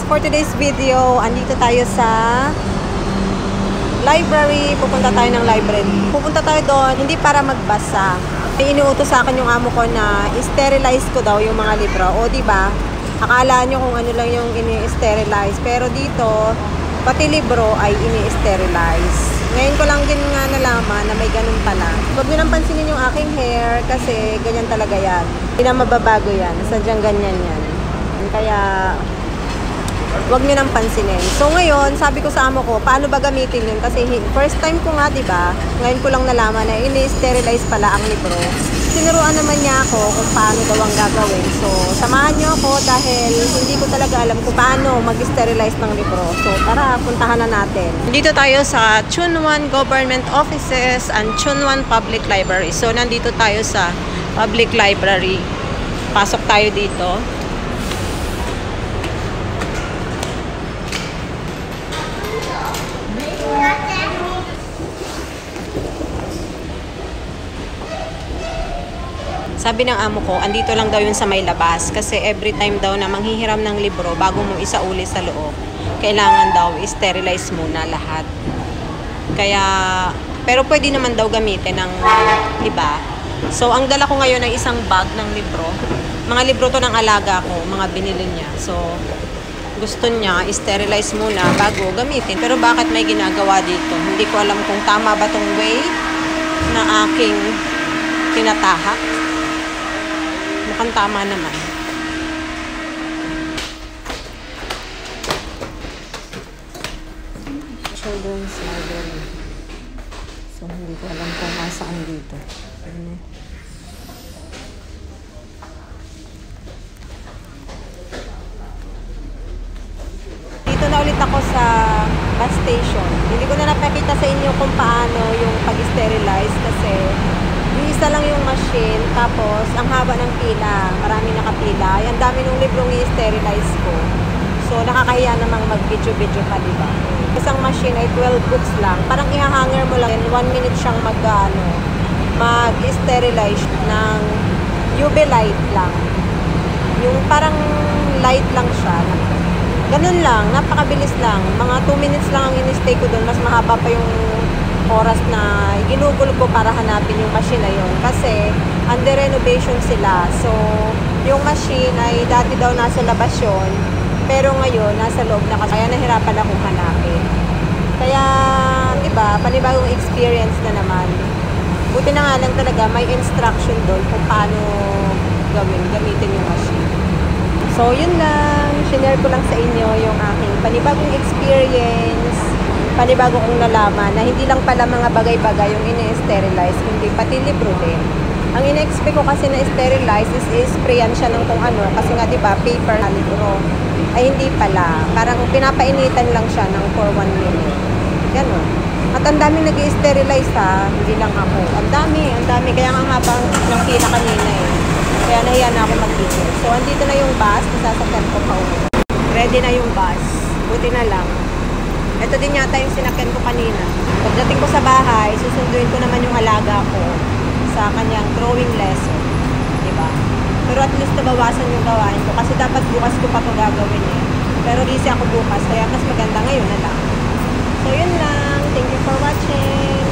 for today's video, andito tayo sa library. Pupunta tayo ng library. Pupunta tayo doon, hindi para magbasa. Iniutos sa akin yung amo ko na sterilize ko daw yung mga libro. O diba, akala nyo kung ano lang yung ini-sterilize. Pero dito, pati libro ay ini-sterilize. Ngayon ko lang din nga nalaman na may ganun pala. Huwag nyo nang pansinin yung aking hair kasi ganyan talaga yan. Hindi na mababago yan. Sadyang ganyan yan. Kaya huwag nyo nang pansinin. So ngayon, sabi ko sa amo ko, paano ba gamitin yun? Kasi first time ko nga, diba? Ngayon ko lang nalaman na ini-sterilize pala ang libro. Tinuruan naman niya ako kung paano daw ang gagawin. So, samahan nyo ako dahil hindi ko talaga alam kung paano mag-sterilize ng libro. So, tara, puntahan na natin. Dito tayo sa Chunwan Government Offices and Chunwan Public Library. So, nandito tayo sa Public Library. Pasok tayo dito. Sabi ng amo ko, andito lang daw yun sa may labas. Kasi every time daw na manghihiram ng libro, bago mo isauli sa loob, kailangan daw i-sterilize muna lahat. Kaya, pero pwede naman daw gamitin ng iba. So, ang dala ko ngayon ay isang bag ng libro. Mga libro to ng alaga ko, mga binili niya. So, gusto niya i-sterilize muna bago gamitin. Pero bakit may ginagawa dito? Hindi ko alam kung tama ba tong way na aking tinatahak. Mukhang tama naman. Children's library. So, hindi ko alam kung nasaan dito. Dito na ulit ako sa bus station. Hindi ko na napakita sa inyo kung paano yung pag-sterilize kasi isa lang yung machine, tapos ang haba ng pila, marami nakapila. Ang dami ng librong i-sterilize ko. So, nakakahiya namang mag-video-video pa, diba? Isang machine ay 12 books lang. Parang ihahanger mo lang, 1 minute siyang mag-sterilize ng UV light lang. Yung parang light lang siya. Ganun lang, napakabilis lang. Mga 2 minutes lang ang in-stay ko doon. Mas mahaba pa yung oras na ginugol ko para hanapin yung machine na yun kasi under renovation sila. So, yung machine ay dati daw nasa labas yun, pero ngayon nasa loob na kasi kaya nahirapan akong hanapin. Kaya, diba, panibagong experience na naman. Buti na nga lang talaga may instruction doon kung paano gamitin yung machine. So, yun lang. Share ko lang sa inyo yung aking panibagong experience. Panibago kong nalaman na hindi lang pala mga bagay-bagay yung ini-sterilize, kundi pati libro din. Ang ina-expect ko kasi na sterilize is sprayan siya ng kung ano, kasi nga diba, paper na libro. Ay hindi pala, parang pinapainitan lang siya ng for 1 minute. Ganon. At ang daming nag-i-sterilize ha, hindi lang ako. Ang dami, kaya nga habang ng pila kanina eh. Kaya nahiya na ako mag-video. So, andito na yung bus, nasasakyan ko pa ulit. Ready na yung bus, buti na lang. Ito din yata yung sinakyan ko kanina. Pagdating ko sa bahay, susunduin ko naman yung alaga ko sa kanyang drawing lesson. Diba? Pero at least nabawasan yung gawain ko kasi dapat bukas ko pa ito gagawin eh. Pero busy ako bukas, kaya mas maganda ngayon na lang. So yun lang. Thank you for watching.